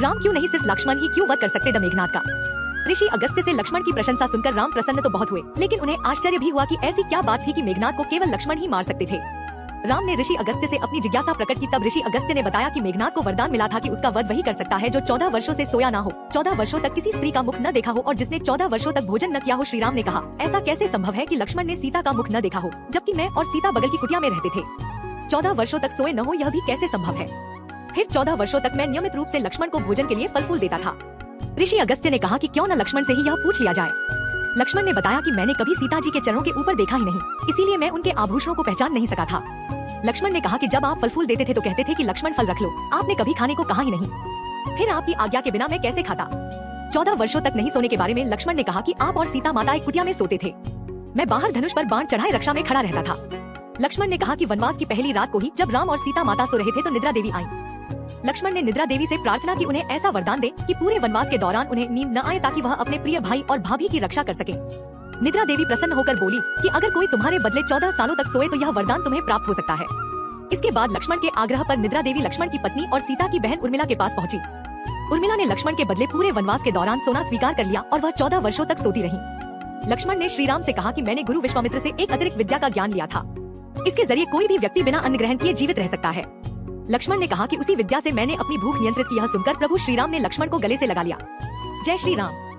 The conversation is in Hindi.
राम क्यों नहीं सिर्फ लक्ष्मण ही क्यों वध कर सकते द मेघनाद का। ऋषि अगस्त्य से लक्ष्मण की प्रशंसा सुनकर राम प्रसन्न तो बहुत हुए, लेकिन उन्हें आश्चर्य भी हुआ कि ऐसी क्या बात थी कि मेघनाद को केवल लक्ष्मण ही मार सकते थे। राम ने ऋषि अगस्त्य से अपनी जिज्ञासा प्रकट की। तब ऋषि अगस्त्य ने बताया कि मेघनाद को वरदान मिला था कि उसका वध वही कर सकता है जो 14 वर्षों से सोया ना हो, 14 वर्षों तक किसी स्त्री का मुख न देखा हो और जिसने 14 वर्षों तक भोजन न किया हो। श्री राम ने कहा, ऐसा कैसे संभव है कि लक्ष्मण ने सीता का मुख न देखा हो, जबकि मैं और सीता बगल की कुटिया में रहते थे। 14 वर्षों तक सोए न हो, यह भी कैसे संभव है। फिर 14 वर्षों तक मैं नियमित रूप से लक्ष्मण को भोजन के लिए फल फूल देता था। ऋषि अगस्त्य ने कहा कि क्यों न लक्ष्मण से ही यह पूछ लिया जाए। लक्ष्मण ने बताया कि मैंने कभी सीता जी के चरणों के ऊपर देखा ही नहीं, इसीलिए मैं उनके आभूषणों को पहचान नहीं सका था। लक्ष्मण ने कहा कि जब आप फल फूल देते थे तो कहते थे कि लक्ष्मण फल रख लो, आपने कभी खाने को कहा ही नहीं। फिर आपकी आज्ञा के बिना मैं कैसे खाता। 14 वर्षों तक नहीं सोने के बारे में लक्ष्मण ने कहा कि आप और सीता माता एक कुटिया में सोते थे, मैं बाहर धनुष पर बाण चढ़ाए रक्षा में खड़ा रहता था। लक्ष्मण ने कहा कि वनवास की पहली रात को ही जब राम और सीता माता सो रहे थे तो निद्रा देवी आई। लक्ष्मण ने निद्रा देवी से प्रार्थना की उन्हें ऐसा वरदान दे कि पूरे वनवास के दौरान उन्हें नींद न आए, ताकि वह अपने प्रिय भाई और भाभी की रक्षा कर सके। निद्रा देवी प्रसन्न होकर बोली कि अगर कोई तुम्हारे बदले 14 सालों तक सोए तो यह वरदान तुम्हें प्राप्त हो सकता है। इसके बाद लक्ष्मण के आग्रह पर निद्रा देवी लक्ष्मण की पत्नी और सीता की बहन उर्मिला के पास पहुंची। उर्मिला ने लक्ष्मण के बदले पूरे वनवास के दौरान सोना स्वीकार कर लिया और वह 14 वर्षों तक सोती रही। लक्ष्मण ने श्री राम से कहा कि मैंने गुरु विश्वामित्र से एक अतिरिक्त विद्या का ज्ञान लिया था, इसके जरिए कोई भी व्यक्ति बिना अन्न ग्रहण किए जीवित रह सकता है। लक्ष्मण ने कहा कि उसी विद्या से मैंने अपनी भूख नियंत्रित की। यह सुनकर प्रभु श्री राम ने लक्ष्मण को गले से लगा लिया। जय श्री राम।